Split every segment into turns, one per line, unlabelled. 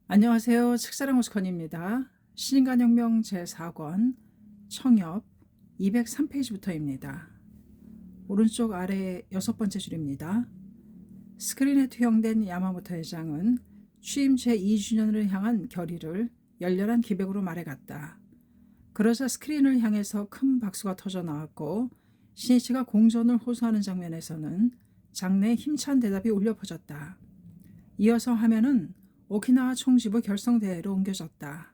안녕하세요. 책사랑 오스컨입니다. 신인간혁명 제4권 청엽 203페이지부터입니다. 오른쪽 아래 6번째 줄입니다. 스크린에 투영된 야마모토 회장은 취임 제2주년을 향한 결의를 열렬한 기백으로 말해갔다. 그러자 스크린을 향해서 큰 박수가 터져 나왔고 신이치가 공전을 호소하는 장면에서는 장내에 힘찬 대답이 울려 퍼졌다. 이어서 화면은 오키나와 총지부 결성대회로 옮겨졌다.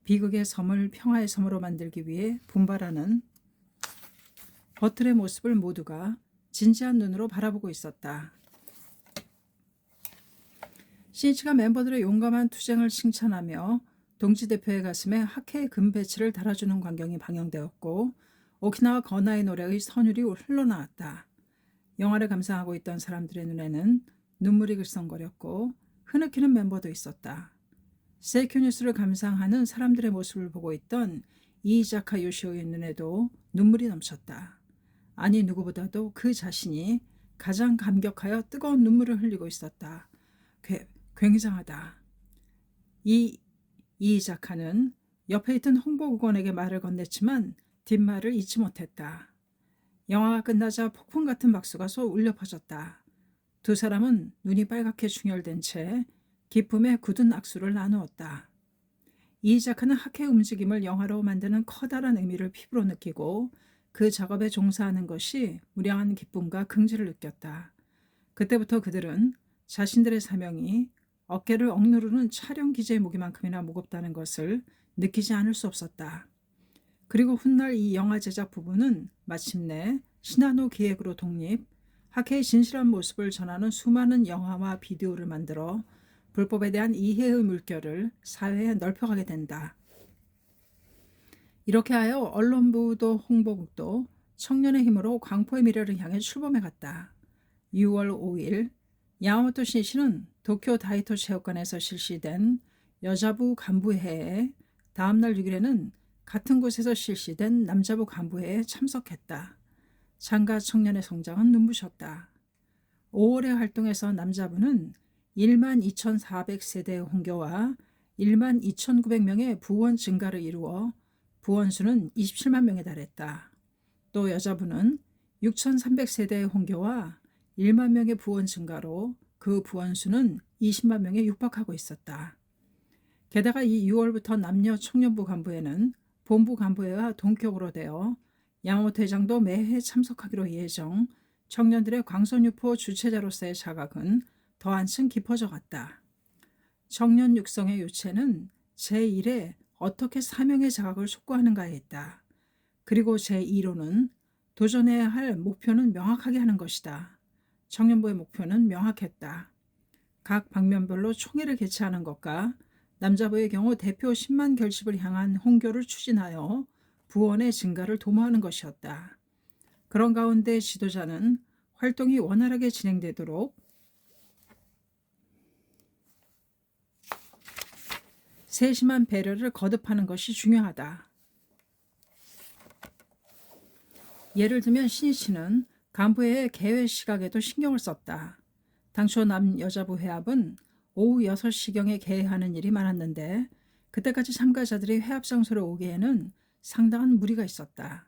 비극의 섬을 평화의 섬으로 만들기 위해 분발하는 버틀의 모습을 모두가 진지한 눈으로 바라보고 있었다. 신이치가 멤버들의 용감한 투쟁을 칭찬하며 동지대표의 가슴에 하케의 금배치를 달아주는 광경이 방영되었고 오키나와 건아의 노래의 선율이 흘러나왔다. 영화를 감상하고 있던 사람들의 눈에는 눈물이 글썽거렸고 흐느끼는 멤버도 있었다. 세이큐 뉴스를 감상하는 사람들의 모습을 보고 있던 이이자카 요시오의 눈에도 눈물이 넘쳤다. 아니 누구보다도 그 자신이 가장 감격하여 뜨거운 눈물을 흘리고 있었다. 굉장하다. 이이자카는 옆에 있던 홍보국원에게 말을 건넸지만 뒷말을 잊지 못했다. 영화가 끝나자 폭풍 같은 박수가 울려 퍼졌다. 두 사람은 눈이 빨갛게 충혈된 채 기쁨의 굳은 악수를 나누었다. 이자카는 하케 움직임을 영화로 만드는 커다란 의미를 피부로 느끼고 그 작업에 종사하는 것이 무량한 기쁨과 긍지를 느꼈다. 그때부터 그들은 자신들의 사명이 어깨를 억누르는 촬영 기재의 무게만큼이나 무겁다는 것을 느끼지 않을 수 없었다. 그리고 훗날 이 영화 제작 부부는 마침내 시나노 기획으로 독립, 하케의 진실한 모습을 전하는 수많은 영화와 비디오를 만들어 불법에 대한 이해의 물결을 사회에 넓혀가게 된다. 이렇게 하여 언론부도 홍보국도 청년의 힘으로 광포의 미래를 향해 출범해갔다. 6월 5일 야마모토 신이치는 도쿄 다이토 체육관에서 실시된 여자부 간부회에 다음날 6일에는 같은 곳에서 실시된 남자부 간부회에 참석했다. 장가 청년의 성장은 눈부셨다. 5월의 활동에서 남자부는 12,400세대의 홍교와 12,900명의 부원 증가를 이루어 부원수는 27만 명에 달했다. 또 여자부는 6,300세대의 홍교와 1만 명의 부원 증가로 그 부원수는 20만 명에 육박하고 있었다. 게다가 이 6월부터 남녀 청년부 간부회는 본부 간부회와 동격으로 되어 야마모토 회장도 매해 참석하기로 예정, 청년들의 광선유포 주최자로서의 자각은 더 한층 깊어져 갔다. 청년 육성의 요체는 제1에 어떻게 사명의 자각을 촉구하는가에 있다. 그리고 제2로는 도전해야 할 목표는 명확하게 하는 것이다. 청년부의 목표는 명확했다. 각 방면별로 총회를 개최하는 것과 남자부의 경우 대표 10만 결집을 향한 홍교를 추진하여 부원의 증가를 도모하는 것이었다. 그런 가운데 지도자는 활동이 원활하게 진행되도록 세심한 배려를 거듭하는 것이 중요하다. 예를 들면 신이치는 간부회의 개회 시각에도 신경을 썼다. 당초 남여자부 회합은 오후 6시경에 개회하는 일이 많았는데 그때까지 참가자들이 회합 장소로 오기에는 상당한 무리가 있었다.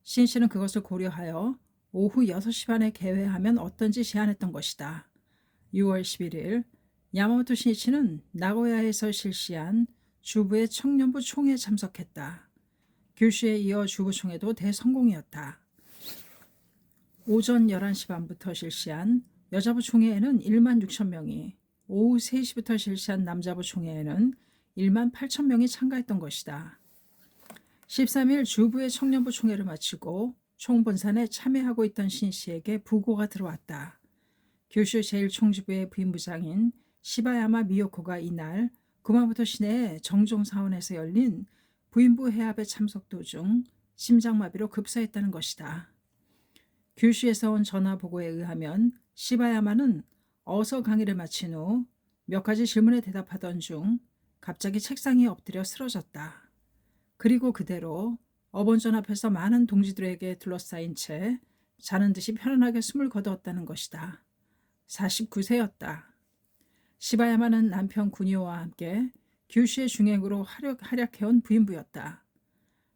신이치는 그것을 고려하여 오후 6시 반에 개회하면 어떤지 제안했던 것이다. 6월 11일 야마모토 신이치는 나고야에서 실시한 주부의 청년부 총회에 참석했다. 규슈에 이어 주부 총회도 대성공이었다. 오전 11시 반부터 실시한 여자부 총회에는 1만 6천 명이, 오후 3시부터 실시한 남자부 총회에는 1만 8천 명이 참가했던 것이다. 13일 주부의 청년부 총회를 마치고 총본산에 참여하고 있던 신씨에게 부고가 들어왔다. 규슈 제1총지부의 부임부장인 시바야마 미요코가 이날 구마모토 시내의 정종사원에서 열린 부임부 회합에 참석 도중 심장마비로 급사했다는 것이다. 규슈에서 온 전화 보고에 의하면 시바야마는 어서 강의를 마친 후 몇 가지 질문에 대답하던 중 갑자기 책상에 엎드려 쓰러졌다. 그리고 그대로 어본전 앞에서 많은 동지들에게 둘러싸인 채 자는 듯이 편안하게 숨을 거두었다는 것이다. 49세였다. 시바야마는 남편 구니오와 함께 규슈의 중행으로 활약해온 부인부였다.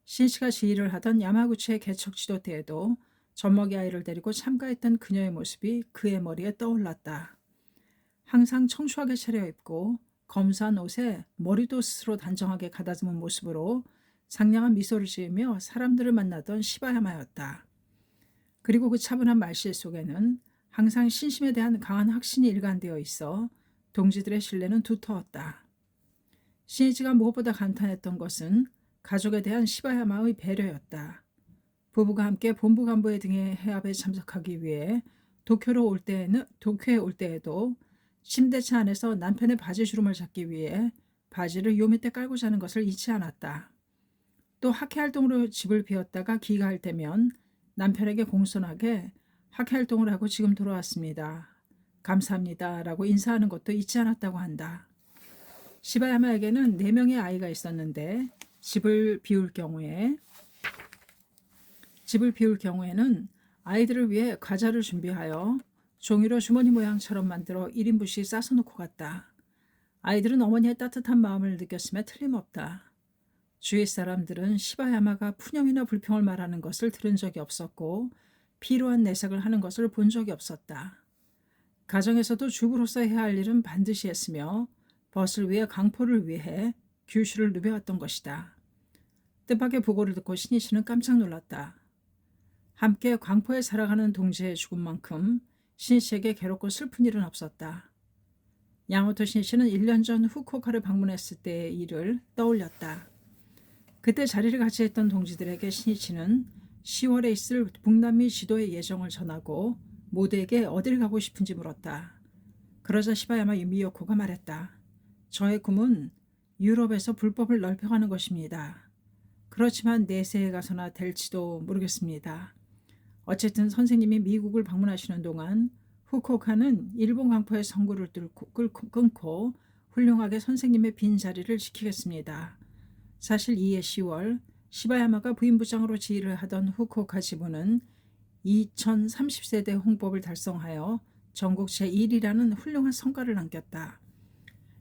신씨가 지휘를 하던 야마구치의 개척지도 때에도 젖먹이 아이를 데리고 참가했던 그녀의 모습이 그의 머리에 떠올랐다. 항상 청초하게 차려입고 검소한 옷에 머리도 스스로 단정하게 가다듬은 모습으로 상냥한 미소를 지으며 사람들을 만나던 시바야마였다. 그리고 그 차분한 말실 속에는 항상 신심에 대한 강한 확신이 일관되어 있어 동지들의 신뢰는 두터웠다. 신이치가 무엇보다 감탄했던 것은 가족에 대한 시바야마의 배려였다. 부부가 함께 본부 간부회 등의 회합에 참석하기 위해 도쿄에 올 때에도 침대차 안에서 남편의 바지 주름을 잡기 위해 바지를 요 밑에 깔고 자는 것을 잊지 않았다. 또 학회활동으로 집을 비웠다가 귀가할 때면 남편에게 공손하게 학회활동을 하고 지금 돌아왔습니다. 감사합니다. 라고 인사하는 것도 잊지 않았다고 한다. 시바야마에게는 4명의 아이가 있었는데 집을 비울 경우에는 아이들을 위해 과자를 준비하여 종이로 주머니 모양처럼 만들어 1인분씩 싸서 놓고 갔다. 아이들은 어머니의 따뜻한 마음을 느꼈음에 틀림없다. 주위 사람들은 시바야마가 푸념이나 불평을 말하는 것을 들은 적이 없었고 피로한 내색을 하는 것을 본 적이 없었다. 가정에서도 주부로서 해야 할 일은 반드시 했으며 벗을 위해 강포를 위해 규슈를 누벼왔던 것이다. 뜻밖의 보고를 듣고 신이씨는 깜짝 놀랐다. 함께 광포에 살아가는 동지의 죽음만큼 신이씨에게 괴롭고 슬픈 일은 없었다. 야마토 신이씨는 1년 전 후쿠오카를 방문했을 때의 일을 떠올렸다. 그때 자리를 같이 했던 동지들에게 신이치는 10월에 있을 북남미 지도의 예정을 전하고 모두에게 어딜 가고 싶은지 물었다. 그러자 시바야마 미요코가 말했다. 저의 꿈은 유럽에서 불법을 넓혀가는 것입니다. 그렇지만 내세에 가서나 될지도 모르겠습니다. 어쨌든 선생님이 미국을 방문하시는 동안 후쿠오카는 일본 강포의 선구를 끊고 훌륭하게 선생님의 빈자리를 지키겠습니다. 사실 이해 10월 시바야마가 부인부장으로 지휘를 하던 후쿠오카 지부는 2030세대 홍법을 달성하여 전국 제1위라는 훌륭한 성과를 남겼다.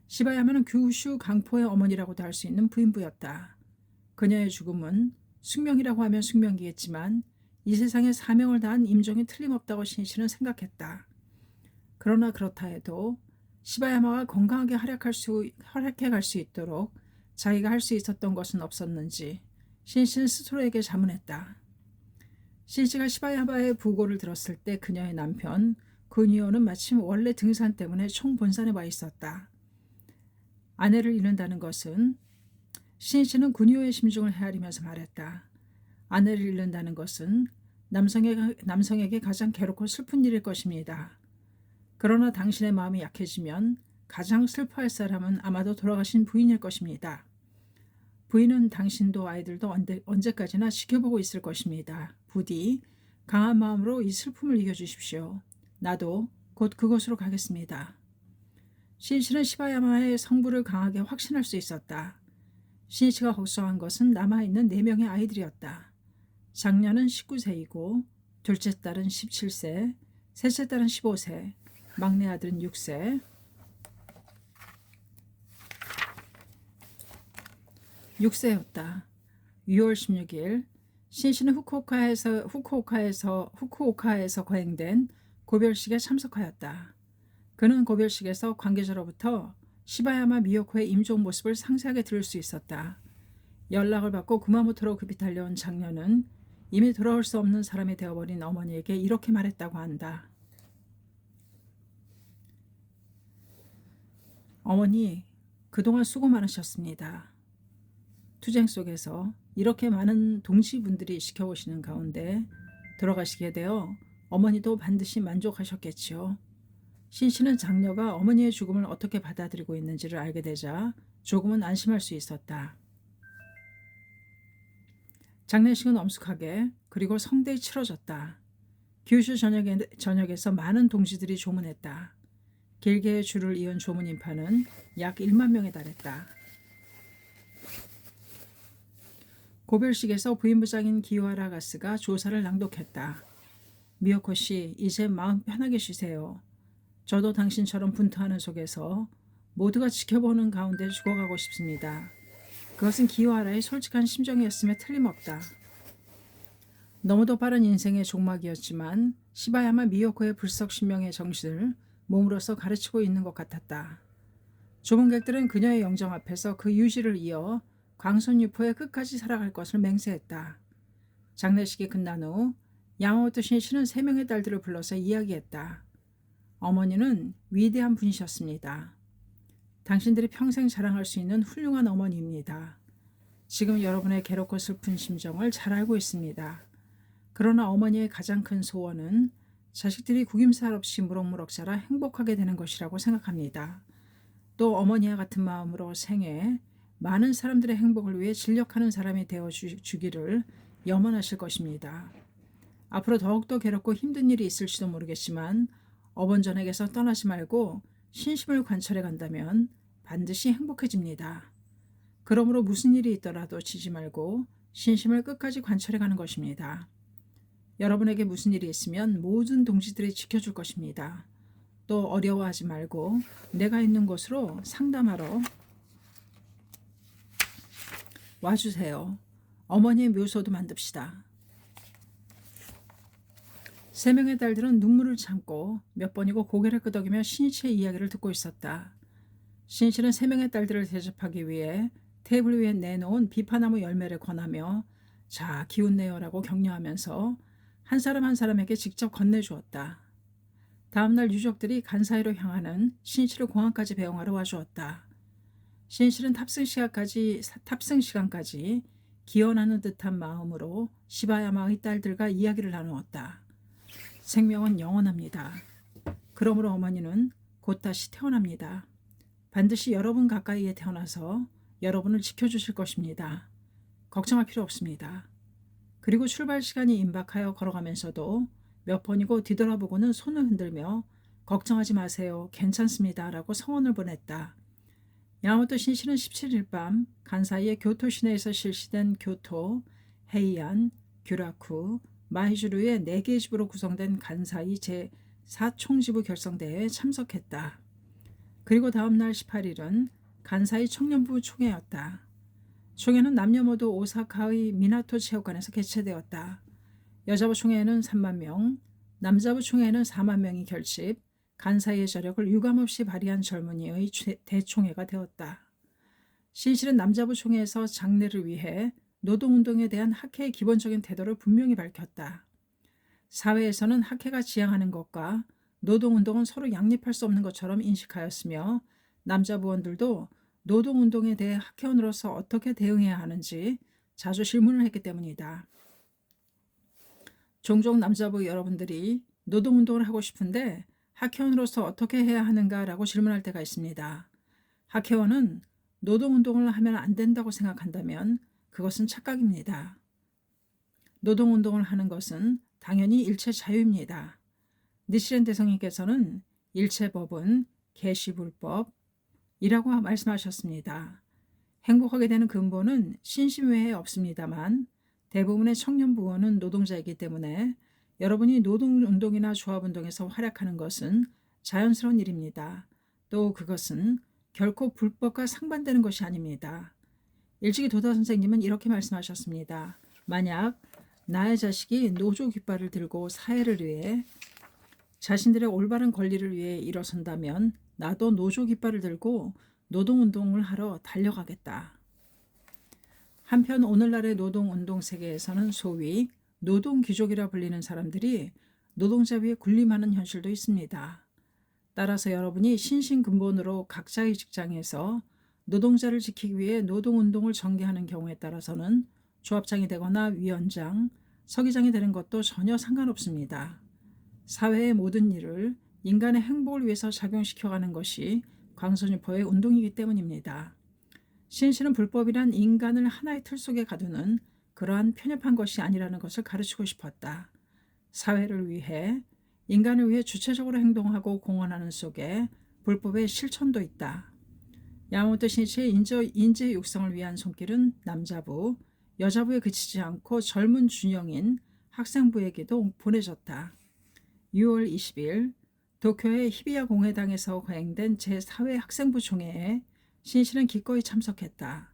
시바야마는 규슈 강포의 어머니라고도 할 수 있는 부인부였다. 그녀의 죽음은 숙명이라고 하면 숙명이겠지만 이 세상에 사명을 다한 임종이 틀림없다고 신이치는 생각했다. 그러나 그렇다 해도 시바야마가 건강하게 활약해갈 수 있도록 자기가 할 수 있었던 것은 없었는지 신이치는 스스로에게 자문했다. 신이치가 시바야마의 부고를 들었을 때 그녀의 남편 구니오는 마침 원래 등산 때문에 총본산에 와 있었다. 아내를 잃는다는 것은 신이치는 구니오의 심중을 헤아리면서 말했다. 아내를 잃는다는 것은 남성에게 가장 괴롭고 슬픈 일일 것입니다. 그러나 당신의 마음이 약해지면 가장 슬퍼할 사람은 아마도 돌아가신 부인일 것입니다. 부인은 당신도 아이들도 언제까지나 지켜보고 있을 것입니다. 부디 강한 마음으로 이 슬픔을 이겨주십시오. 나도 곧 그곳으로 가겠습니다. 신이치는 시바야마의 성부를 강하게 확신할 수 있었다. 신이치가 걱정한 것은 남아있는 4명의 아이들이었다. 장녀는 19세이고 둘째 딸은 17세, 셋째 딸은 15세, 막내 아들은 6세, 6세였다. 6월 16일 신이치는 후쿠오카에서 거행된 고별식에 참석하였다. 그는 고별식에서 관계자로부터 시바야마 미요코의 임종 모습을 상세하게 들을 수 있었다. 연락을 받고 구마모토로 급히 달려온 장녀는 이미 돌아올 수 없는 사람이 되어버린 어머니에게 이렇게 말했다고 한다. 어머니, 그동안 수고 많으셨습니다. 투쟁 속에서 이렇게 많은 동지분들이 지켜보시는 가운데 돌아가시게 되어 어머니도 반드시 만족하셨겠지요. 신씨는 장녀가 어머니의 죽음을 어떻게 받아들이고 있는지를 알게 되자 조금은 안심할 수 있었다. 장례식은 엄숙하게 그리고 성대히 치러졌다. 규슈 전역에서 많은 동지들이 조문했다. 길게 줄을 이은 조문 인파는 약 1만 명에 달했다. 고별식에서 부인부장인 기요하라 가스가 조사를 낭독했다. 미요코 씨, 이제 마음 편하게 쉬세요. 저도 당신처럼 분투하는 속에서 모두가 지켜보는 가운데 죽어가고 싶습니다. 그것은 기와라의 솔직한 심정이었음에 틀림없다. 너무도 빠른 인생의 종막이었지만 시바야마 미요코의 불석신명의 정신을 몸으로써 가르치고 있는 것 같았다. 조문객들은 그녀의 영정 앞에서 그 유지를 이어 광선유포에 끝까지 살아갈 것을 맹세했다. 장례식이 끝난 후 야마모토 신이는 3명의 딸들을 불러서 이야기했다. 어머니는 위대한 분이셨습니다. 당신들이 평생 자랑할 수 있는 훌륭한 어머니입니다. 지금 여러분의 괴롭고 슬픈 심정을 잘 알고 있습니다. 그러나 어머니의 가장 큰 소원은 자식들이 구김살 없이 무럭무럭 자라 행복하게 되는 것이라고 생각합니다. 또 어머니와 같은 마음으로 생애 많은 사람들의 행복을 위해 진력하는 사람이 되어주기를 염원하실 것입니다. 앞으로 더욱더 괴롭고 힘든 일이 있을지도 모르겠지만 어번전에게서 떠나지 말고 신심을 관철해 간다면 반드시 행복해집니다. 그러므로 무슨 일이 있더라도 지지 말고 신심을 끝까지 관철해 가는 것입니다. 여러분에게 무슨 일이 있으면 모든 동지들이 지켜줄 것입니다. 또 어려워하지 말고 내가 있는 곳으로 상담하러 와주세요. 어머니의 묘소도 만듭시다. 3명의 딸들은 눈물을 참고 몇 번이고 고개를 끄덕이며 신이치의 이야기를 듣고 있었다. 신이치는 3명의 딸들을 대접하기 위해 테이블 위에 내놓은 비파나무 열매를 권하며 자, 기운내요라고 격려하면서 한 사람 한 사람에게 직접 건네주었다. 다음날 유족들이 간사이로 향하는 신이치를 공항까지 배웅하러 와주었다. 신이치는 탑승 시간까지 기원하는 듯한 마음으로 시바야마의 딸들과 이야기를 나누었다. 생명은 영원합니다. 그러므로 어머니는 곧 다시 태어납니다. 반드시 여러분 가까이에 태어나서 여러분을 지켜주실 것입니다. 걱정할 필요 없습니다. 그리고 출발 시간이 임박하여 걸어가면서도 몇 번이고 뒤돌아보고는 손을 흔들며 걱정하지 마세요. 괜찮습니다. 라고 성원을 보냈다. 야마모토 신시는 17일 밤 간사이의 교토 시내에서 실시된 교토, 헤이안, 규라쿠, 마이주루의 4개의 집으로 구성된 간사이 제4총지부 결성대회에 참석했다. 그리고 다음 날 18일은 간사이 청년부 총회였다. 총회는 남녀 모두 오사카의 미나토 체육관에서 개최되었다. 여자부 총회에는 3만 명, 남자부 총회에는 4만 명이 결집, 간사이의 저력을 유감없이 발휘한 젊은이의 대총회가 되었다. 신실은 남자부 총회에서 장래를 위해 노동운동에 대한 학회의 기본적인 태도를 분명히 밝혔다. 사회에서는 학회가 지향하는 것과 노동운동은 서로 양립할 수 없는 것처럼 인식하였으며 남자 부원들도 노동운동에 대해 학회원으로서 어떻게 대응해야 하는지 자주 질문을 했기 때문이다. 종종 남자부 여러분들이 노동운동을 하고 싶은데 학회원으로서 어떻게 해야 하는가라고 질문할 때가 있습니다. 학회원은 노동운동을 하면 안 된다고 생각한다면 그것은 착각입니다. 노동운동을 하는 것은 당연히 일체 자유입니다. 니시렌 대성님께서는 일체법은 계시불법이라고 말씀하셨습니다. 행복하게 되는 근본은 신심 외에 없습니다만 대부분의 청년 부원은 노동자이기 때문에 여러분이 노동운동이나 조합운동에서 활약하는 것은 자연스러운 일입니다. 또 그것은 결코 불법과 상반되는 것이 아닙니다. 일찍이 도다 선생님은 이렇게 말씀하셨습니다. 만약 나의 자식이 노조 깃발을 들고 사회를 위해 자신들의 올바른 권리를 위해 일어선다면 나도 노조 깃발을 들고 노동운동을 하러 달려가겠다. 한편 오늘날의 노동운동 세계에서는 소위 노동귀족이라 불리는 사람들이 노동자 위에 군림하는 현실도 있습니다. 따라서 여러분이 신신근본으로 각자의 직장에서 노동자를 지키기 위해 노동운동을 전개하는 경우에 따라서는 조합장이 되거나 위원장, 서기장이 되는 것도 전혀 상관없습니다. 사회의 모든 일을 인간의 행복을 위해서 작용시켜가는 것이 광선유포의 운동이기 때문입니다. 신실은 불법이란 인간을 하나의 틀 속에 가두는 그러한 편협한 것이 아니라는 것을 가르치고 싶었다. 사회를 위해, 인간을 위해 주체적으로 행동하고 공헌하는 속에 불법의 실천도 있다. 야마모토 신이치의 인재 육성을 위한 손길은 남자부, 여자부에 그치지 않고 젊은 준영인 학생부에게도 보내졌다. 6월 20일 도쿄의 히비야 공회당에서 거행된 제4회 학생부 총회에 신씨는 기꺼이 참석했다.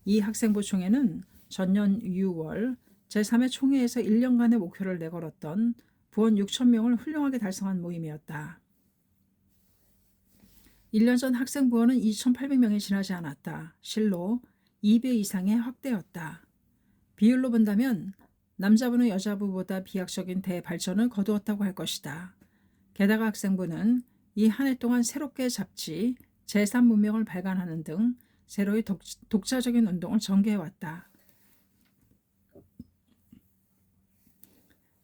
이 학생부 총회는 전년 6월 제3회 총회에서 1년간의 목표를 내걸었던 부원 6천 명을 훌륭하게 달성한 모임이었다. 1년 전 학생 부원은 2,800명에 지나지 않았다. 실로 2배 이상의 확대였다. 비율로 본다면 남자부는 여자부보다 비약적인 대발전을 거두었다고 할 것이다. 게다가 학생부는 이 한 해 동안 새롭게 잡지, 제3문명을 발간하는 등 새로이 독자적인 운동을 전개해왔다.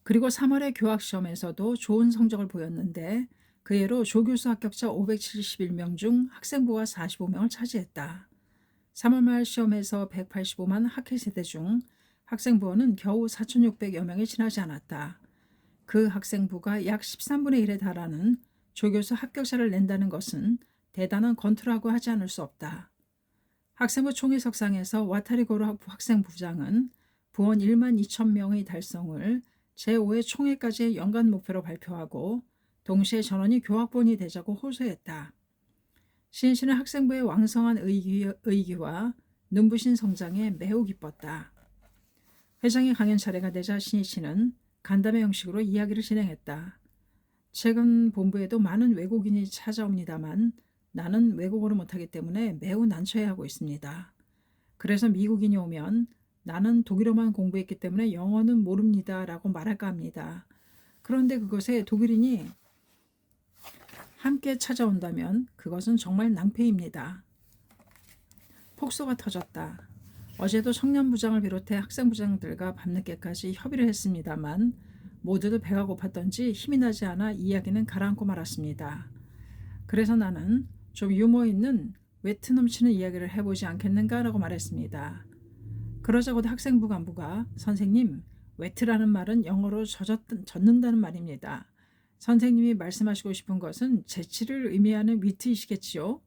그리고 3월의 교학시험에서도 좋은 성적을 보였는데 그 해로 조교수 합격자 571명 중 학생부가 45명을 차지했다. 3월 말 시험에서 185만 학회세대 중 학생부원은 겨우 4,600여 명이 지나지 않았다. 그 학생부가 약 13분의 1에 달하는 조교수 합격자를 낸다는 것은 대단한 권투라고 하지 않을 수 없다. 학생부 총회석상에서 와타리고로 학생부장은 부원 1만 2천 명의 달성을 제5회 총회까지의 연간 목표로 발표하고 동시에 전원이 교학부원이 되자고 호소했다. 신씨는 학생부의 왕성한 의기와 눈부신 성장에 매우 기뻤다. 회장의 강연 차례가 되자 신씨는 간담회 형식으로 이야기를 진행했다. 최근 본부에도 많은 외국인이 찾아옵니다만 나는 외국어를 못하기 때문에 매우 난처해하고 있습니다. 그래서 미국인이 오면 나는 독일어만 공부했기 때문에 영어는 모릅니다 라고 말할까 합니다. 그런데 그것에 독일인이 함께 찾아온다면 그것은 정말 낭패입니다. 폭소가 터졌다. 어제도 청년부장을 비롯해 학생부장들과 밤늦게까지 협의를 했습니다만 모두도 배가 고팠던지 힘이 나지 않아 이야기는 가라앉고 말았습니다. 그래서 나는 좀 유머 있는 외트 넘치는 이야기를 해보지 않겠는가라고 말했습니다. 그러자고도 학생부 간부가 선생님, 외트라는 말은 영어로 젖는다는 말입니다. 선생님이 말씀하시고 싶은 것은 재치를 의미하는 위트이시겠지요?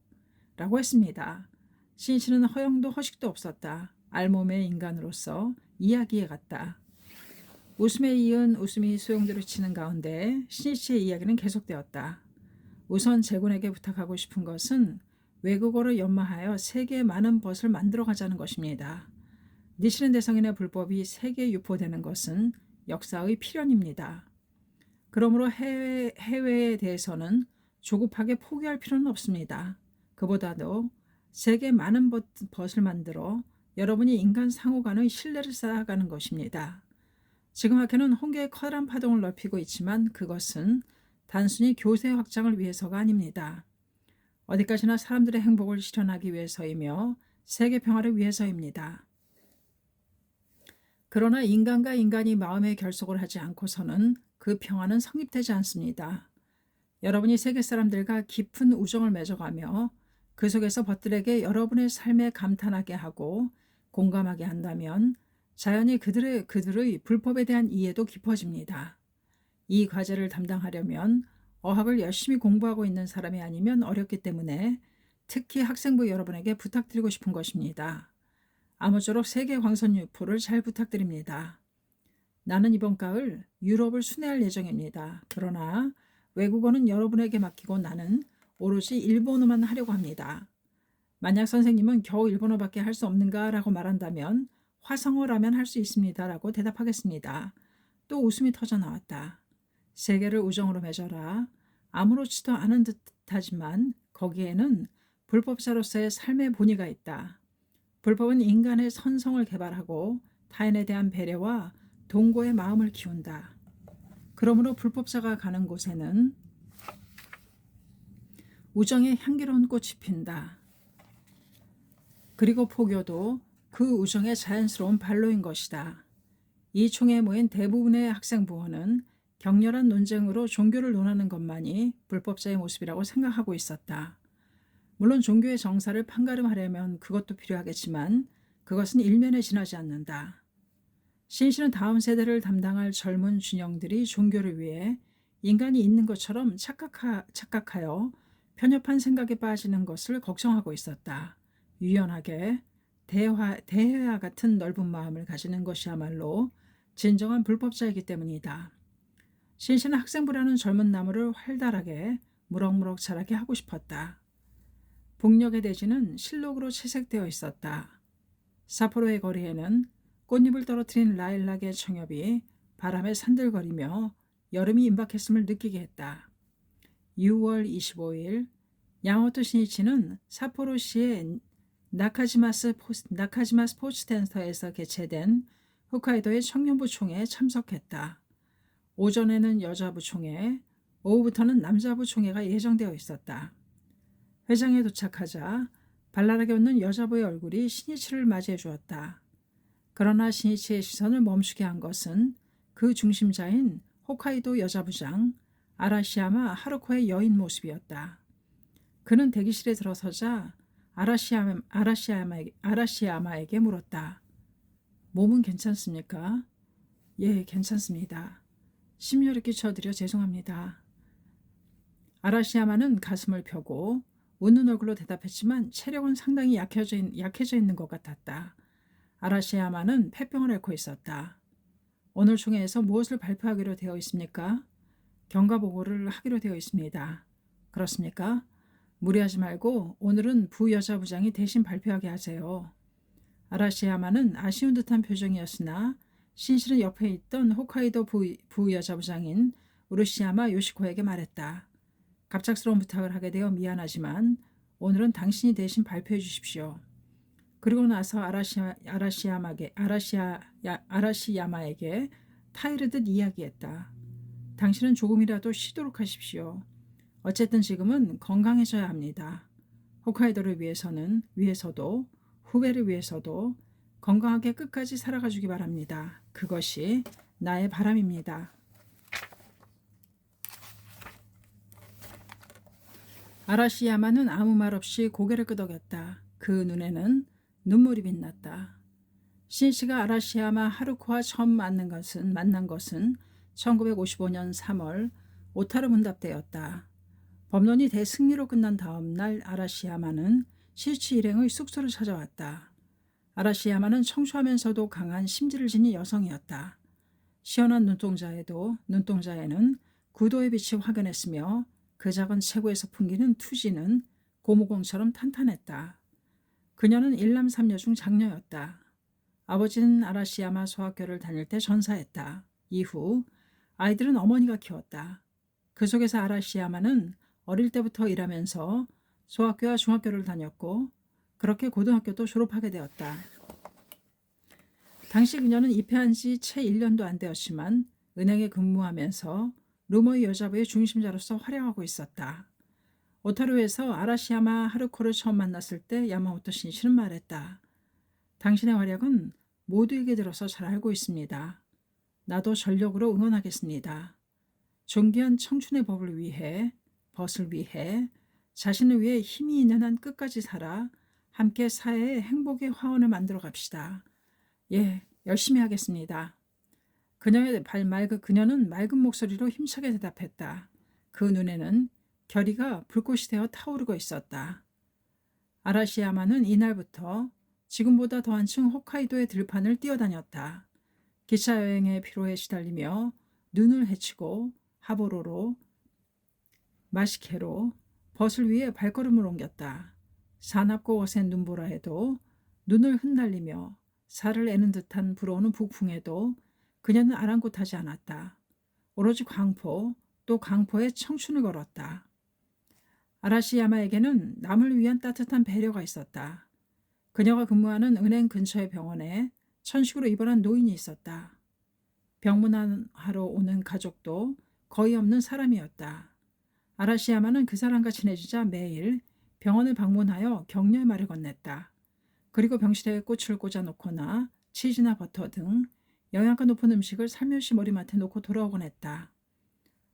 라고 했습니다. 신씨는 허영도 허식도 없었다. 알몸의 인간으로서 이야기해 갔다. 웃음에 이은 웃음이 소용돌이 치는 가운데 신씨의 이야기는 계속되었다. 우선 제군에게 부탁하고 싶은 것은 외국어로 연마하여 세계에 많은 벗을 만들어 가자는 것입니다. 니시는 대성인의 불법이 세계에 유포되는 것은 역사의 필연입니다. 그러므로 해외에 대해서는 조급하게 포기할 필요는 없습니다. 그보다도 세계에 많은 벗을 만들어 여러분이 인간 상호 간의 신뢰를 쌓아가는 것입니다. 지금 학회는 홍계의 커다란 파동을 넓히고 있지만 그것은 단순히 교세 확장을 위해서가 아닙니다. 어디까지나 사람들의 행복을 실현하기 위해서이며 세계 평화를 위해서입니다. 그러나 인간과 인간이 마음의 결속을 하지 않고서는 그 평화는 성립되지 않습니다. 여러분이 세계 사람들과 깊은 우정을 맺어가며 그 속에서 벗들에게 여러분의 삶에 감탄하게 하고 공감하게 한다면 자연히 그들의 불법에 대한 이해도 깊어집니다. 이 과제를 담당하려면 어학을 열심히 공부하고 있는 사람이 아니면 어렵기 때문에 특히 학생부 여러분에게 부탁드리고 싶은 것입니다. 아무쪼록 세계 광선 유포를 잘 부탁드립니다. 나는 이번 가을 유럽을 순회할 예정입니다. 그러나 외국어는 여러분에게 맡기고 나는 오로지 일본어만 하려고 합니다. 만약 선생님은 겨우 일본어밖에 할 수 없는가 라고 말한다면 화성어라면 할 수 있습니다 라고 대답하겠습니다. 또 웃음이 터져 나왔다. 세계를 우정으로 맺어라. 아무렇지도 않은 듯하지만 거기에는 불법자로서의 삶의 본의가 있다. 불법은 인간의 선성을 개발하고 타인에 대한 배려와 동고의 마음을 키운다. 그러므로 불법자가 가는 곳에는 우정의 향기로운 꽃이 핀다. 그리고 포교도 그 우정의 자연스러운 발로인 것이다. 이 총회에 모인 대부분의 학생부원은 격렬한 논쟁으로 종교를 논하는 것만이 불법자의 모습이라고 생각하고 있었다. 물론 종교의 정사를 판가름하려면 그것도 필요하겠지만 그것은 일면에 지나지 않는다. 신씨는 다음 세대를 담당할 젊은 준영들이 종교를 위해 인간이 있는 것처럼 착각하여 편협한 생각에 빠지는 것을 걱정하고 있었다. 유연하게 대회와 같은 넓은 마음을 가지는 것이야말로 진정한 불법자이기 때문이다. 신씨는 학생부라는 젊은 나무를 활달하게 무럭무럭 자라게 하고 싶었다. 북녘의 대지는 실록으로 채색되어 있었다. 사포로의 거리에는 꽃잎을 떨어뜨린 라일락의 청엽이 바람에 산들거리며 여름이 임박했음을 느끼게 했다. 6월 25일 야마모토 신이치는 삿포로시의 나카지마 스포츠센터에서 개최된 홋카이도의 청년부총회에 참석했다. 오전에는 여자부총회, 오후부터는 남자부총회가 예정되어 있었다. 회장에 도착하자 발랄하게 웃는 여자부의 얼굴이 신이치를 맞이해 주었다. 그러나 신이치의 시선을 멈추게 한 것은 그 중심자인 홋카이도 여자부장 아라시야마 하루코의 여인 모습이었다. 그는 대기실에 들어서자 아라시야마에게 물었다. 몸은 괜찮습니까? 예, 괜찮습니다. 심려를 끼쳐드려 죄송합니다. 아라시야마는 가슴을 펴고 웃는 얼굴로 대답했지만 체력은 상당히 약해져 있는 것 같았다. 아라시야마는 폐병을 앓고 있었다. 오늘 총회에서 무엇을 발표하기로 되어 있습니까? 경과보고를 하기로 되어 있습니다. 그렇습니까? 무리하지 말고 오늘은 부여자부장이 대신 발표하게 하세요. 아라시야마는 아쉬운 듯한 표정이었으나 신실은 옆에 있던 홋카이도 부여자부장인 우르시야마 요시코에게 말했다. 갑작스러운 부탁을 하게 되어 미안하지만 오늘은 당신이 대신 발표해 주십시오. 그리고 나서 아라시야마에게 타이르듯 이야기했다. 당신은 조금이라도 쉬도록 하십시오. 어쨌든 지금은 건강해져야 합니다. 홋카이도를 위해서도 후배를 위해서도 건강하게 끝까지 살아가 주기 바랍니다. 그것이 나의 바람입니다. 아라시야마는 아무 말 없이 고개를 끄덕였다. 그 눈에는 눈물이 빛났다. 신씨가 아라시야마 하루코와 처음 만난 것은 1955년 3월 오타루 문답대였다. 법론이 대승리로 끝난 다음 날 아라시야마는 신씨 일행의 숙소를 찾아왔다. 아라시야마는 청초하면서도 강한 심지를 지닌 여성이었다. 시원한 눈동자에는 구도의 빛이 확연했으며 그 작은 체구에서 풍기는 투지는 고무공처럼 탄탄했다. 그녀는 일남 삼녀 중 장녀였다. 아버지는 아라시야마 소학교를 다닐 때 전사했다. 이후 아이들은 어머니가 키웠다. 그 속에서 아라시야마는 어릴 때부터 일하면서 소학교와 중학교를 다녔고 그렇게 고등학교도 졸업하게 되었다. 당시 그녀는 입회한 지 채 1년도 안 되었지만 은행에 근무하면서 루머의 여자부의 중심자로서 활약하고 있었다. 오타루에서 아라시야마 하루코를 처음 만났을 때 야마모토 신이치는 말했다. 당신의 활약은 모두에게 들어서 잘 알고 있습니다. 나도 전력으로 응원하겠습니다. 존귀한 청춘의 벗을 위해 자신을 위해 힘이 있는 한 끝까지 살아 함께 사회의 행복의 화원을 만들어 갑시다. 예, 열심히 하겠습니다. 그녀는 맑은 목소리로 힘차게 대답했다. 그 눈에는 결의가 불꽃이 되어 타오르고 있었다. 아라시야마는 이날부터 지금보다 더 한층 홋카이도의 들판을 뛰어다녔다. 기차 여행의 피로에 시달리며 눈을 헤치고 하보로로, 마시케로 벗을 위해 발걸음을 옮겼다. 사납고 거센 눈보라에도 눈을 흩날리며 살을 애는 듯한 불어오는 북풍에도 그녀는 아랑곳하지 않았다. 오로지 광포, 또 광포에 청춘을 걸었다. 아라시야마에게는 남을 위한 따뜻한 배려가 있었다. 그녀가 근무하는 은행 근처의 병원에 천식으로 입원한 노인이 있었다. 병문안하러 오는 가족도 거의 없는 사람이었다. 아라시야마는 그 사람과 친해지자 매일 병원을 방문하여 격려의 말을 건넸다. 그리고 병실에 꽃을 꽂아놓거나 치즈나 버터 등 영양가 높은 음식을 살며시 머리맡에 놓고 돌아오곤 했다.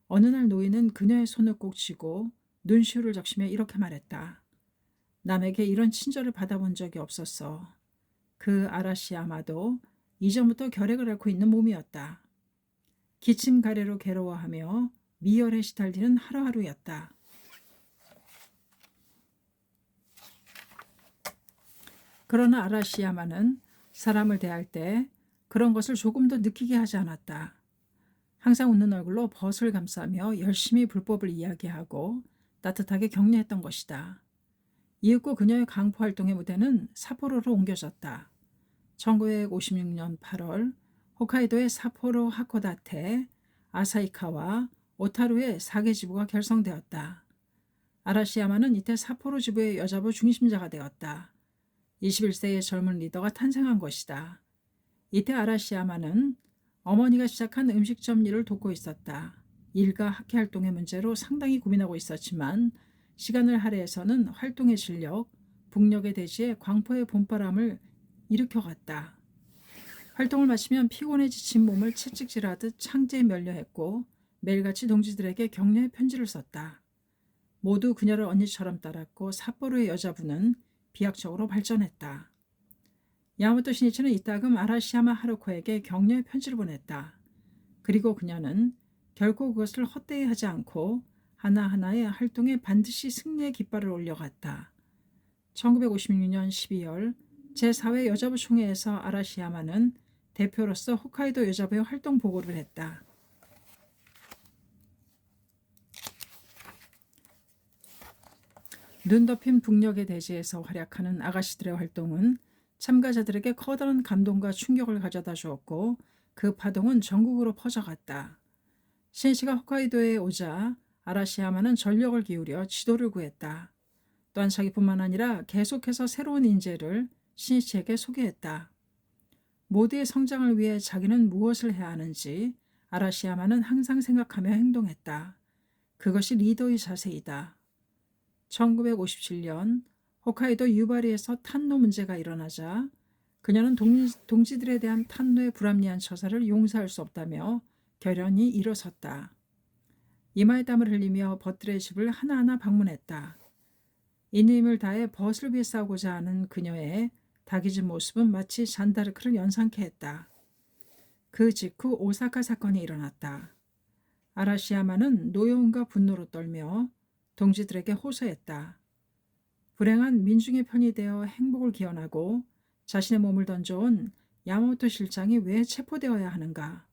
어느 날 노인은 그녀의 손을 꼭 쥐고 눈시울을 적시며 이렇게 말했다. 남에게 이런 친절을 받아본 적이 없었어. 그 아라시야마도 이전부터 결핵을 앓고 있는 몸이었다. 기침 가래로 괴로워하며 미열에 시달리는 하루하루였다. 그러나 아라시야마는 사람을 대할 때 그런 것을 조금 더 느끼게 하지 않았다. 항상 웃는 얼굴로 벗을 감싸며 열심히 불법을 이야기하고 따뜻하게 격려했던 것이다. 이윽고 그녀의 강포 활동의 무대는 삿포로로 옮겨졌다. 1956년 8월 홋카이도의 삿포로 하코다테, 아사히카와 오타루의 4개 지부가 결성되었다. 아라시야마는 이때 삿포로 지부의 여자부 중심자가 되었다. 21세의 젊은 리더가 탄생한 것이다. 이때 아라시야마는 어머니가 시작한 음식점 일을 돕고 있었다. 일과 학회 활동의 문제로 상당히 고민하고 있었지만 시간을 할애해서는 활동의 진력, 북녘의 대지에 광포의 봄바람을 일으켜갔다. 활동을 마치면 피곤해 지친 몸을 채찍질하듯 창제에 면려했고 매일같이 동지들에게 격려의 편지를 썼다. 모두 그녀를 언니처럼 따랐고 삿포로의 여자부는 비약적으로 발전했다. 야마모토 신이치는 이따금 아라시야마 하루코에게 격려의 편지를 보냈다. 그리고 그녀는 결코 그것을 헛되이 하지 않고 하나하나의 활동에 반드시 승리의 깃발을 올려갔다. 1956년 12월 제4회 여자부 총회에서 아라시야마는 대표로서 홋카이도 여자부의 활동 보고를 했다. 눈 덮인 북녘의 대지에서 활약하는 아가씨들의 활동은 참가자들에게 커다란 감동과 충격을 가져다 주었고 그 파동은 전국으로 퍼져갔다. 신이치가 홋카이도에 오자 아라시야마는 전력을 기울여 지도를 구했다. 또한 자기뿐만 아니라 계속해서 새로운 인재를 신이치에게 소개했다. 모두의 성장을 위해 자기는 무엇을 해야 하는지 아라시야마는 항상 생각하며 행동했다. 그것이 리더의 자세이다. 1957년 홋카이도 유바리에서 탄노 문제가 일어나자 그녀는 동지들에 대한 탄노의 불합리한 처사를 용서할 수 없다며 결연히 일어섰다. 이마에 땀을 흘리며 벗들의 집을 하나하나 방문했다. 있는 힘을 다해 벗을 위해 싸우고자 하는 그녀의 다기진 모습은 마치 잔다르크를 연상케 했다. 그 직후 오사카 사건이 일어났다. 아라시야마는 노여움과 분노로 떨며 동지들에게 호소했다. 불행한 민중의 편이 되어 행복을 기원하고 자신의 몸을 던져온 야마모토 실장이 왜 체포되어야 하는가?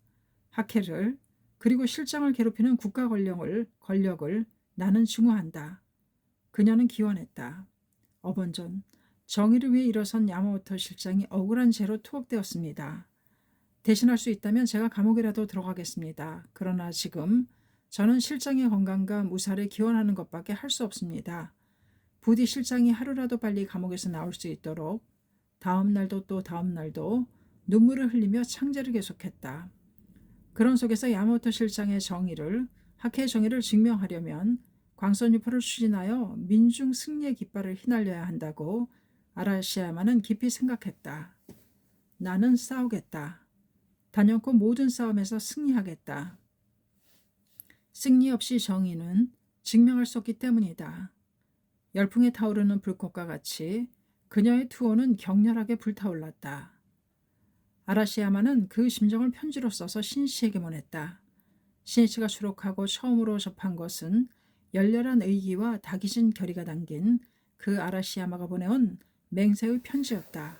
학회를 그리고 실장을 괴롭히는 국가 권력을 나는 증오한다. 그녀는 기원했다. 어번전 정의를 위해 일어선 야마모토 실장이 억울한 죄로 투옥되었습니다. 대신할 수 있다면 제가 감옥이라도 들어가겠습니다. 그러나 지금 저는 실장의 건강과 무사를 기원하는 것밖에 할 수 없습니다. 부디 실장이 하루라도 빨리 감옥에서 나올 수 있도록 다음 날도 또 다음 날도 눈물을 흘리며 창제를 계속했다. 그런 속에서 야마모토 실장의 정의를 학회의 정의를 증명하려면 광선유포를 추진하여 민중 승리의 깃발을 휘날려야 한다고 아라시야마는 깊이 생각했다. 나는 싸우겠다. 단연코 모든 싸움에서 승리하겠다. 승리 없이 정의는 증명할 수 없기 때문이다. 열풍에 타오르는 불꽃과 같이 그녀의 투혼은 격렬하게 불타올랐다. 아라시야마는 그 심정을 편지로 써서 신이치에게 보냈다. 신이치가 수록하고 처음으로 접한 것은 열렬한 의기와 다기진 결의가 담긴 그 아라시야마가 보내온 맹세의 편지였다.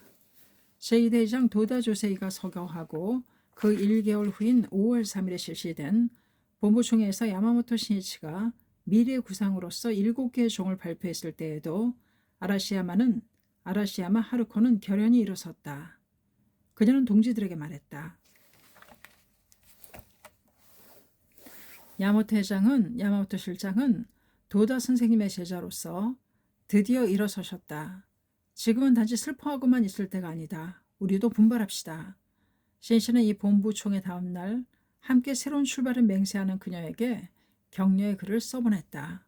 제2대장 도다 조세이가 서거하고 그 1개월 후인 5월 3일에 실시된 본부총회에서 야마모토 신이치가 미래의 구상으로서 7개의 종을 발표했을 때에도 아라시야마 하루코는 결연히 일어섰다. 그녀는 동지들에게 말했다. 야마모토 실장은 도다 선생님의 제자로서 드디어 일어서셨다. 지금은 단지 슬퍼하고만 있을 때가 아니다. 우리도 분발합시다. 신이치는 이 본부총회 다음 날 함께 새로운 출발을 맹세하는 그녀에게 격려의 글을 써보냈다.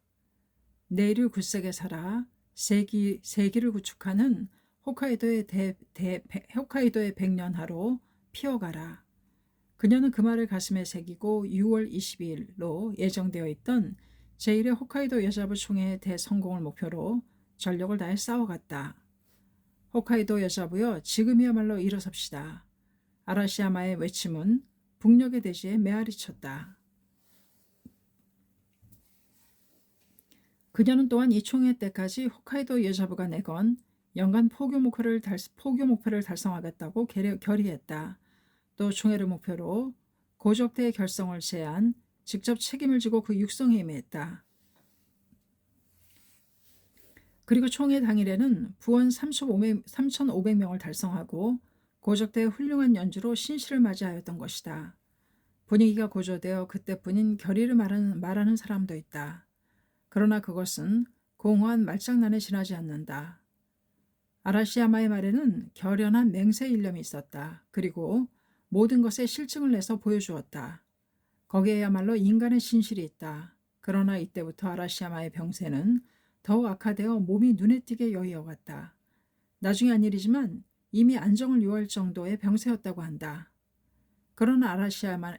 내일을 굳세게 살아 세기를 구축하는 홋카이도의 백년하로 피어가라. 그녀는 그 말을 가슴에 새기고 6월 22일로 예정되어 있던 제1회 홋카이도 여자부 총회 대성공을 목표로 전력을 다해 싸워갔다. 홋카이도 여자부여, 지금이야말로 일어섭시다. 아라시야마의 외침은 북녘의 대지에 메아리쳤다. 그녀는 또한 이 총회 때까지 홋카이도 여자부가 내건 연간 포교 목표를 달성하겠다고 결의했다. 또 총회를 목표로 고적대의 결성을 제안, 직접 책임을 지고 그 육성에 임했다. 그리고 총회 당일에는 부원 3,500명을 달성하고 고적대의 훌륭한 연주로 신시를 맞이하였던 것이다. 분위기가 고조되어 그때뿐인 결의를 말하는 사람도 있다. 그러나 그것은 공허한 말장난에 지나지 않는다. 아라시야마의 말에는 결연한 맹세 일념이 있었다. 그리고 모든 것에 실증을 내서 보여주었다. 거기에야말로 인간의 진실이 있다. 그러나 이때부터 아라시야마의 병세는 더욱 악화되어 몸이 눈에 띄게 여의어갔다. 나중에 한 일이지만 이미 안정을 요할 정도의 병세였다고 한다. 그러나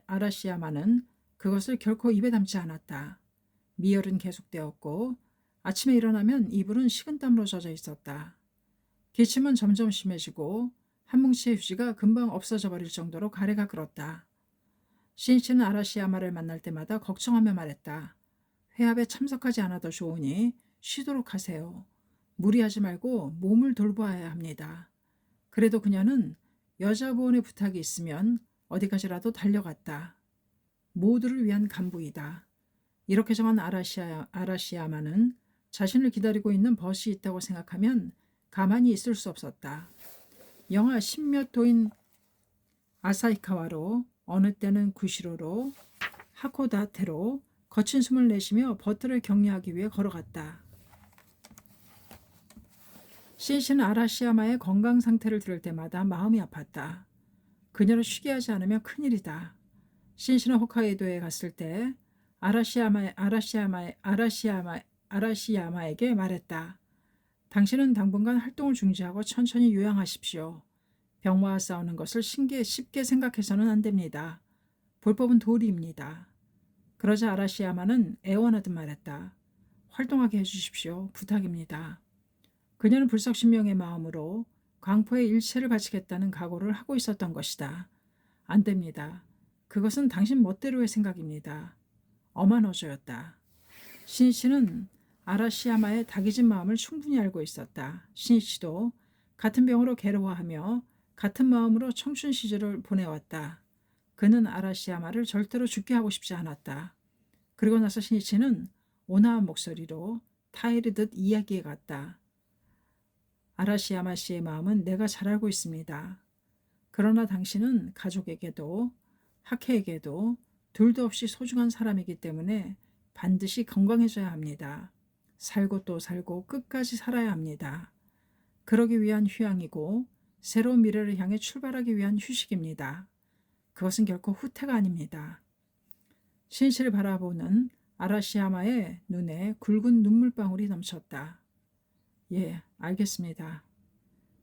아라시야마는 그것을 결코 입에 담지 않았다. 미열은 계속되었고 아침에 일어나면 이불은 식은땀으로 젖어 있었다. 기침은 점점 심해지고 한 뭉치의 휴지가 금방 없어져 버릴 정도로 가래가 끓었다. 신이치는 아라시야마를 만날 때마다 걱정하며 말했다. 회합에 참석하지 않아도 좋으니 쉬도록 하세요. 무리하지 말고 몸을 돌보아야 합니다. 그래도 그녀는 여자부원의 부탁이 있으면 어디까지라도 달려갔다. 모두를 위한 간부이다. 이렇게 정한 아라시야마는 자신을 기다리고 있는 벗이 있다고 생각하면 가만히 있을 수 없었다. 영하 10몇 도인 아사히카와로, 어느 때는 구시로로, 하코다테로 거친 숨을 내쉬며 버트를 격려하기 위해 걸어갔다. 신시는 아라시야마의 건강 상태를 들을 때마다 마음이 아팠다. 그녀를 쉬게 하지 않으면 큰일이다. 신시는 홋카이도에 갔을 때 아라시야마에게 말했다. 당신은 당분간 활동을 중지하고 천천히 요양하십시오. 병마와 싸우는 것을 쉽게 생각해서는 안 됩니다. 불법은 도리입니다. 그러자 아라시야마는 애원하듯 말했다. 활동하게 해주십시오. 부탁입니다. 그녀는 불석신명의 마음으로 광포의 일체를 바치겠다는 각오를 하고 있었던 것이다. 안 됩니다. 그것은 당신 멋대로의 생각입니다. 엄한 어조였다. 신이치는 아라시야마의 다기진 마음을 충분히 알고 있었다. 신이치도 같은 병으로 괴로워하며 같은 마음으로 청춘 시절을 보내왔다. 그는 아라시야마를 절대로 죽게 하고 싶지 않았다. 그리고 나서 신이치는 온화한 목소리로 타이르듯 이야기해갔다. 아라시야마 씨의 마음은 내가 잘 알고 있습니다. 그러나 당신은 가족에게도 학회에게도 둘도 없이 소중한 사람이기 때문에 반드시 건강해져야 합니다. 살고 또 살고 끝까지 살아야 합니다. 그러기 위한 휴양이고 새로운 미래를 향해 출발하기 위한 휴식입니다. 그것은 결코 후퇴가 아닙니다. 신시를 바라보는 아라시야마의 눈에 굵은 눈물방울이 넘쳤다. 예, 알겠습니다.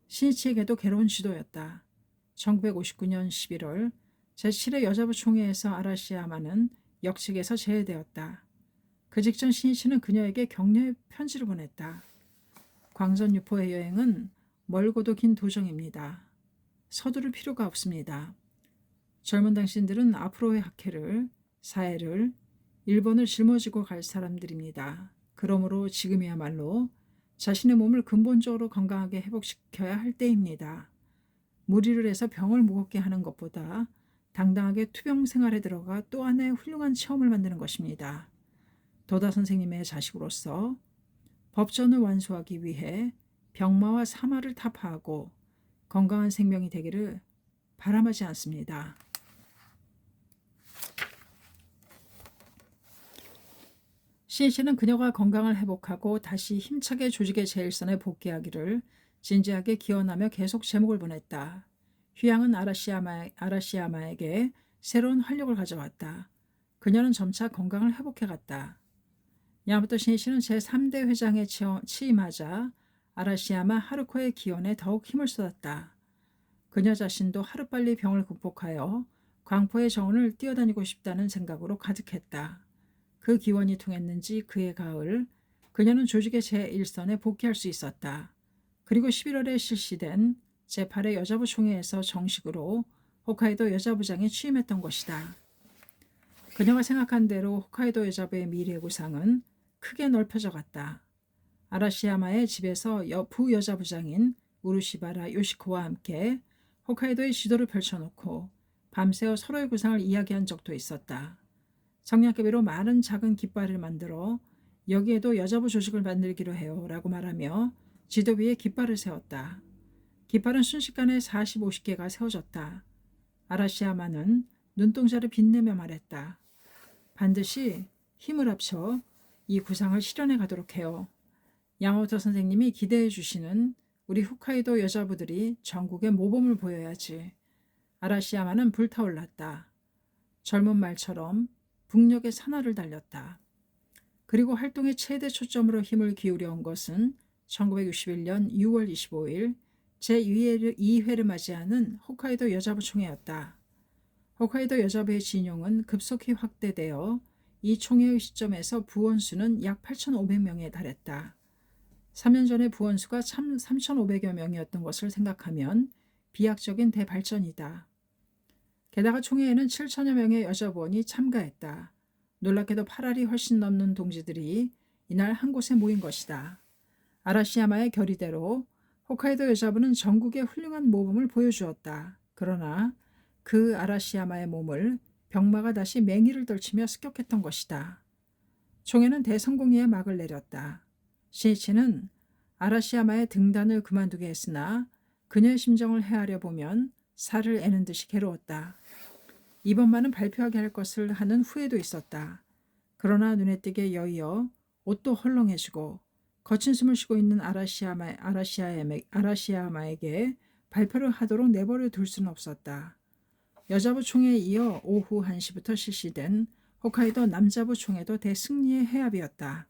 신이치에게도 괴로운 지도였다. 1959년 11월 제7회 여자부 총회에서 아라시야마는 역직에서 제외되었다. 그 직전 신이치는 그녀에게 격려의 편지를 보냈다. 광전 유포의 여행은 멀고도 긴 도정입니다. 서두를 필요가 없습니다. 젊은 당신들은 앞으로의 학회를, 사회를, 일본을 짊어지고 갈 사람들입니다. 그러므로 지금이야말로 자신의 몸을 근본적으로 건강하게 회복시켜야 할 때입니다. 무리를 해서 병을 무겁게 하는 것보다 당당하게 투병 생활에 들어가 또 하나의 훌륭한 체험을 만드는 것입니다. 도다 선생님의 자식으로서 법전을 완수하기 위해 병마와 사마를 타파하고 건강한 생명이 되기를 바람하지 않습니다. 신이치는 그녀가 건강을 회복하고 다시 힘차게 조직의 제일선에 복귀하기를 진지하게 기원하며 계속 제목을 보냈다. 휴양은 아라시야마에게 새로운 활력을 가져왔다. 그녀는 점차 건강을 회복해갔다. 야마토 신이치는 제3대 회장에 취임하자 아라시야마 하루코의 기원에 더욱 힘을 쏟았다. 그녀 자신도 하루빨리 병을 극복하여 광포의 정원을 뛰어다니고 싶다는 생각으로 가득했다. 그 기원이 통했는지 그해 가을 그녀는 조직의 제1선에 복귀할 수 있었다. 그리고 11월에 실시된 제8회 여자부 총회에서 정식으로 홋카이도 여자부장에 취임했던 것이다. 그녀가 생각한 대로 홋카이도 여자부의 미래의 구상은 크게 넓혀져 갔다. 아라시야마의 집에서 부여자부장인 우루시바라 요시코와 함께 홋카이도의 지도를 펼쳐놓고 밤새워 서로의 구상을 이야기한 적도 있었다. 성냥개비로 많은 작은 깃발을 만들어 여기에도 여자부 조직을 만들기로 해요 라고 말하며 지도 위에 깃발을 세웠다. 깃발은 순식간에 40, 50개가 세워졌다. 아라시야마는 눈동자를 빛내며 말했다. 반드시 힘을 합쳐 이 구상을 실현해 가도록 해요. 야마모토 선생님이 기대해 주시는 우리 홋카이도 여자부들이 전국에 모범을 보여야지. 아라시야마는 불타올랐다. 젊은 말처럼 북녘의 산하를 달렸다. 그리고 활동의 최대 초점으로 힘을 기울여 온 것은 1961년 6월 25일 제2회를 맞이하는 홋카이도 여자부 총회였다. 홋카이도 여자부의 진용은 급속히 확대되어 이 총회의 시점에서 부원수는 약 8,500명에 달했다. 3년 전에 부원수가 3,500여 명이었던 것을 생각하면 비약적인 대발전이다. 게다가 총회에는 7천여 명의 여자부원이 참가했다. 놀랍게도 8알이 훨씬 넘는 동지들이 이날 한 곳에 모인 것이다. 아라시야마의 결의대로 홋카이도 여자부는 전국에 훌륭한 모범을 보여주었다. 그러나 그 아라시야마의 몸을 병마가 다시 맹위를 떨치며 습격했던 것이다. 총회는 대성공리에 막을 내렸다. 시니치는 아라시야마의 등단을 그만두게 했으나 그녀의 심정을 헤아려 보면 살을 애는 듯이 괴로웠다. 이번만은 발표하게 할 것을 하는 후회도 있었다. 그러나 눈에 띄게 여의어 옷도 헐렁해지고 거친 숨을 쉬고 있는 아라시야마에게 발표를 하도록 내버려 둘 수는 없었다. 여자부 총회에 이어 오후 1시부터 실시된 홋카이도 남자부 총회도 대승리의 해합이었다.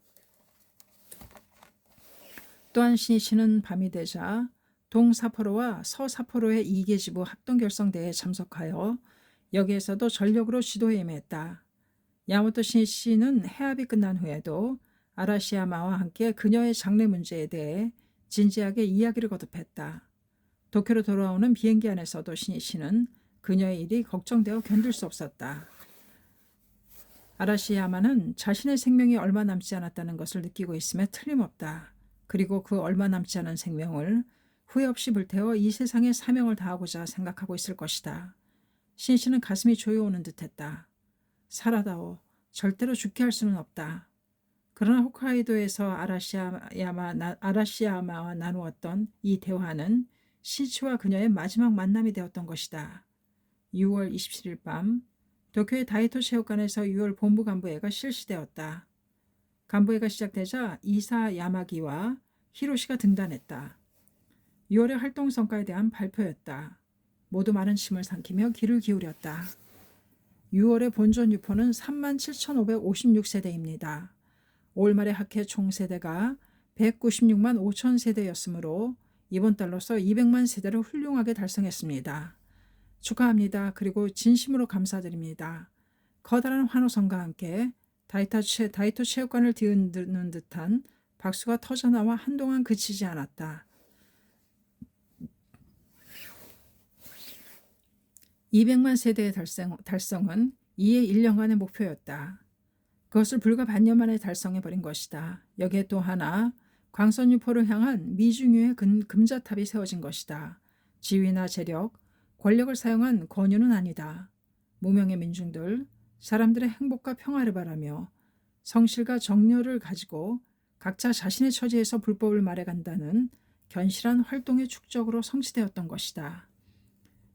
또한 시니치는 밤이 되자 동사포로와 서사포로의 2개 지부 합동결성대회에 참석하여 여기에서도 전력으로 지도에 임했다. 야마모토 시니치는 해합이 끝난 후에도 아라시야마와 함께 그녀의 장래 문제에 대해 진지하게 이야기를 거듭했다. 도쿄로 돌아오는 비행기 안에서도 시니치는 그녀의 일이 걱정되어 견딜 수 없었다. 아라시야마는 자신의 생명이 얼마 남지 않았다는 것을 느끼고 있음에 틀림없다. 그리고 그 얼마 남지 않은 생명을 후회 없이 불태워 이 세상에 사명을 다하고자 생각하고 있을 것이다. 시니치는 가슴이 조여오는 듯했다. 살아다오. 절대로 죽게 할 수는 없다. 그러나 홋카이도에서 아라시야마와 나누었던 이 대화는 시니치와 그녀의 마지막 만남이 되었던 것이다. 6월 27일 밤 도쿄의 다이토 체육관에서 6월 본부 간부회가 실시되었다. 간부회가 시작되자 이사 야마기와 히로시가 등단했다. 6월의 활동 성과에 대한 발표였다. 모두 많은 침을 삼키며 귀를 기울였다. 6월의 본전 유포는 37,556세대입니다. 5월 말의 학회 총세대가 196만 5천 세대였으므로 이번 달로서 200만 세대를 훌륭하게 달성했습니다. 축하합니다. 그리고 진심으로 감사드립니다. 커다란 환호성과 함께 다이토 체육관을 뒤흔드는 듯한 박수가 터져나와 한동안 그치지 않았다. 200만 세대의 달성은 이에 1년간의 목표였다. 그것을 불과 반년 만에 달성해버린 것이다. 여기에 또 하나 광선유포를 향한 미중유의 금자탑이 세워진 것이다. 지위나 재력, 권력을 사용한 권유는 아니다. 무명의 민중들, 사람들의 행복과 평화를 바라며 성실과 정열을 가지고 각자 자신의 처지에서 불법을 말해간다는 견실한 활동의 축적으로 성취되었던 것이다.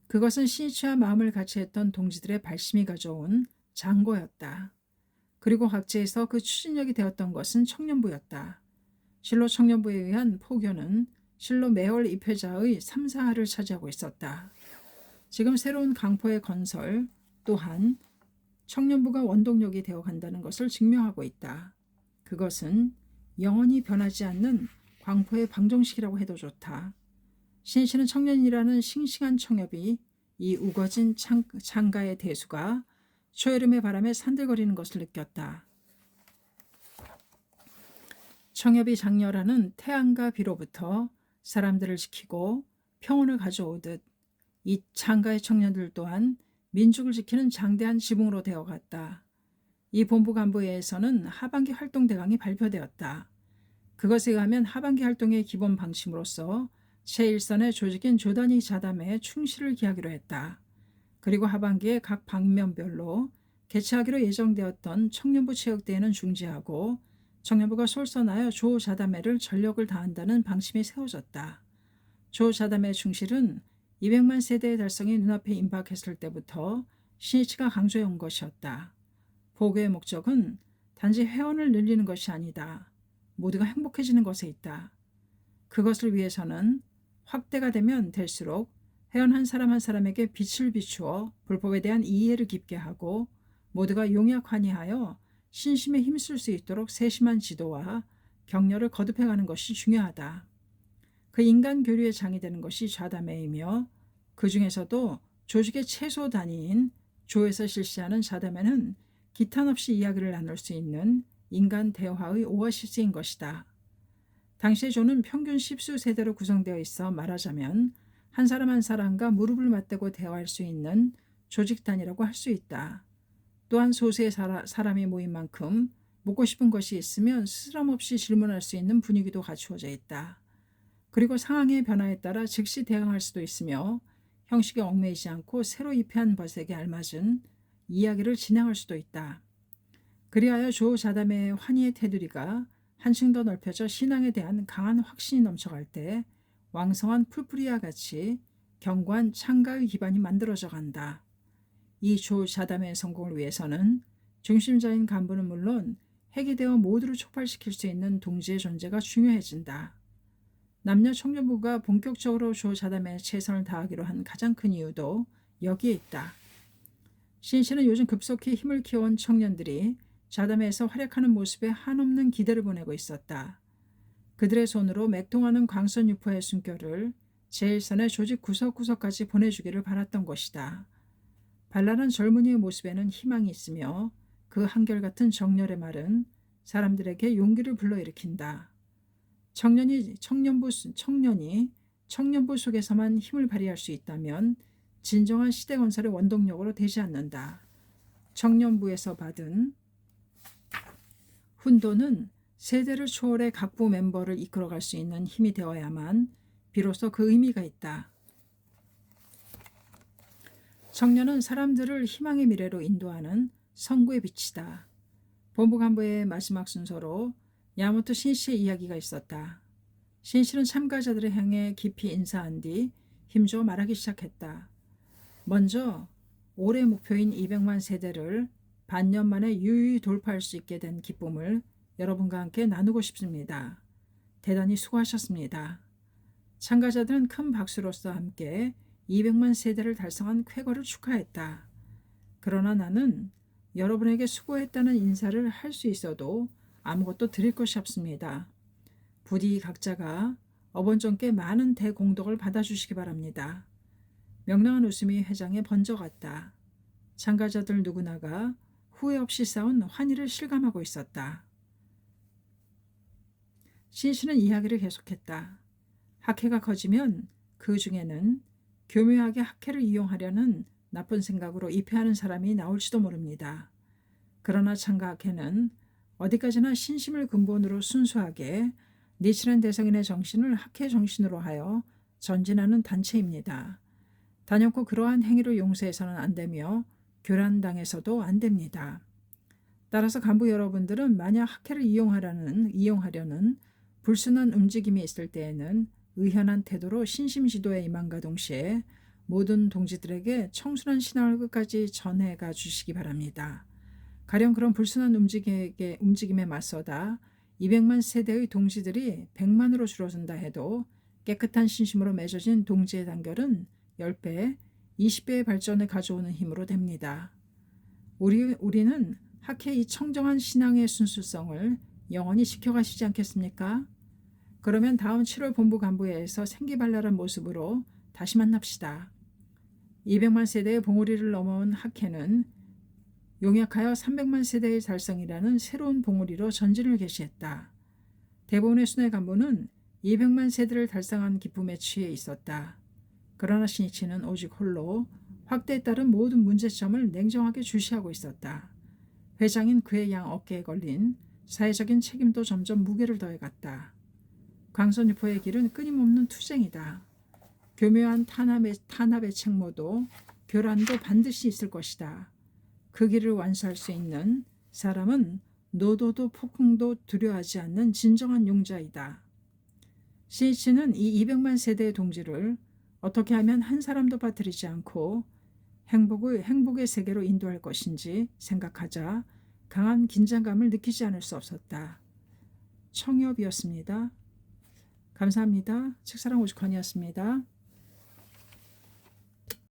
그것은 시니치와 마음을 같이 했던 동지들의 발심이 가져온 장고였다. 그리고 각지에서 그 추진력이 되었던 것은 청년부였다. 실로 청년부에 의한 포교는 실로 매월 입회자의 3, 4할을 차지하고 있었다. 지금 새로운 강포의 건설 또한 청년부가 원동력이 되어 간다는 것을 증명하고 있다. 그것은 영원히 변하지 않는 광포의 방정식이라고 해도 좋다. 시니치는 청년이라는 싱싱한 청엽이 이 우거진 창가의 대수가 초여름의 바람에 산들거리는 것을 느꼈다. 청엽이 장렬하는 태양과 비로부터 사람들을 지키고 평온을 가져오듯 이 창가의 청년들 또한 민족을 지키는 장대한 지붕으로 되어갔다. 이 본부 간부회에서는 하반기 활동 대강이 발표되었다. 그것에 의하면 하반기 활동의 기본 방침으로서 제1선의 조직인 조단위 자담회에 충실을 기하기로 했다. 그리고 하반기에 각 방면별로 개최하기로 예정되었던 청년부 체육대회는 중지하고 청년부가 솔선하여 조자담회를 전력을 다한다는 방침이 세워졌다. 조자담회 충실은 200만 세대의 달성이 눈앞에 임박했을 때부터 신이치가 강조해온 것이었다. 보고의 목적은 단지 회원을 늘리는 것이 아니다. 모두가 행복해지는 것에 있다. 그것을 위해서는 확대가 되면 될수록 회원 한 사람 한 사람에게 빛을 비추어 불법에 대한 이해를 깊게 하고 모두가 용약환희하여 신심에 힘쓸 수 있도록 세심한 지도와 격려를 거듭해가는 것이 중요하다. 그 인간 교류의 장이 되는 것이 좌담회이며 그 중에서도 조직의 최소 단위인 조에서 실시하는 좌담회는 기탄 없이 이야기를 나눌 수 있는 인간 대화의 오아시스인 것이다. 당시의 조는 평균 10수세대로 구성되어 있어 말하자면 한 사람 한 사람과 무릎을 맞대고 대화할 수 있는 조직단이라고 할 수 있다. 또한 소수의 사람이 모인 만큼 묻고 싶은 것이 있으면 스스럼없이 질문할 수 있는 분위기도 갖추어져 있다. 그리고 상황의 변화에 따라 즉시 대응할 수도 있으며 형식에 얽매이지 않고 새로 입회한 벗에게 알맞은 이야기를 진행할 수도 있다. 그리하여 조자담의 환희의 테두리가 한층 더 넓혀져 신앙에 대한 강한 확신이 넘쳐갈 때 왕성한 풀뿌리와 같이 견고한 창가의 기반이 만들어져 간다. 이 조자담의 성공을 위해서는 중심자인 간부는 물론 핵이 되어 모두를 촉발시킬 수 있는 동지의 존재가 중요해진다. 남녀 청년부가 본격적으로 조자담에 최선을 다하기로 한 가장 큰 이유도 여기에 있다. 신씨는 요즘 급속히 힘을 키워온 청년들이 자담회에서 활약하는 모습에 한없는 기대를 보내고 있었다. 그들의 손으로 맥동하는 광선유포의 숨결을 제1선의 조직 구석구석까지 보내주기를 바랐던 것이다. 발랄한 젊은이의 모습에는 희망이 있으며 그 한결같은 정열의 말은 사람들에게 용기를 불러일으킨다. 청년이 청년부 속에서만 힘을 발휘할 수 있다면 진정한 시대 건설의 원동력으로 되지 않는다. 청년부에서 받은 훈도는 세대를 초월해 각부 멤버를 이끌어갈 수 있는 힘이 되어야만 비로소 그 의미가 있다. 청년은 사람들을 희망의 미래로 인도하는 선구의 빛이다. 본부 간부의 마지막 순서로 야마토 신씨의 이야기가 있었다. 신씨는 참가자들을 향해 깊이 인사한 뒤 힘주어 말하기 시작했다. 먼저 올해 목표인 200만 세대를 반년 만에 유유히 돌파할 수 있게 된 기쁨을 여러분과 함께 나누고 싶습니다. 대단히 수고하셨습니다. 참가자들은 큰 박수로서 함께 200만 세대를 달성한 쾌거를 축하했다. 그러나 나는 여러분에게 수고했다는 인사를 할 수 있어도 아무것도 드릴 것이 없습니다. 부디 각자가 어번전께 많은 대공덕을 받아주시기 바랍니다. 명랑한 웃음이 회장에 번져갔다. 참가자들 누구나가 후회 없이 쌓은 환희를 실감하고 있었다. 신씨는 이야기를 계속했다. 학회가 커지면 그 중에는 교묘하게 학회를 이용하려는 나쁜 생각으로 입회하는 사람이 나올지도 모릅니다. 그러나 창가학회는 어디까지나 신심을 근본으로 순수하게 니치란 대성인의 정신을 학회 정신으로 하여 전진하는 단체입니다. 단연코 그러한 행위를 용서해서는 안 되며 교란당해서도 안 됩니다. 따라서 간부 여러분들은 만약 학회를 이용하려는 불순한 움직임이 있을 때에는 의연한 태도로 신심 지도에 임함과 동시에 모든 동지들에게 청순한 신앙을 끝까지 전해가 주시기 바랍니다. 가령 그런 불순한 움직임에 맞서다 200만 세대의 동지들이 100만으로 줄어든다 해도 깨끗한 신심으로 맺어진 동지의 단결은 10배, 20배의 발전을 가져오는 힘으로 됩니다. 우리는 학회의 이 청정한 신앙의 순수성을 영원히 지켜가시지 않겠습니까? 그러면 다음 7월 본부 간부회에서 생기발랄한 모습으로 다시 만납시다. 200만 세대의 봉우리를 넘어온 학회는 용약하여 300만 세대의 달성이라는 새로운 봉우리로 전진을 개시했다. 대부분의 순회 간부는 200만 세대를 달성한 기쁨에 취해 있었다. 그러나 신이치는 오직 홀로 확대에 따른 모든 문제점을 냉정하게 주시하고 있었다. 회장인 그의 양 어깨에 걸린 사회적인 책임도 점점 무게를 더해갔다. 광선유포의 길은 끊임없는 투쟁이다. 교묘한 탄압의 책모도 교란도 반드시 있을 것이다. 그 길을 완수할 수 있는 사람은 노도도 폭풍도 두려워하지 않는 진정한 용자이다. CH는 이 200만 세대의 동지를 어떻게 하면 한 사람도 빠뜨리지 않고 행복의 세계로 인도할 것인지 생각하자 강한 긴장감을 느끼지 않을 수 없었다. 청엽이었습니다. 감사합니다. 책사랑 오죽헌이었습니다.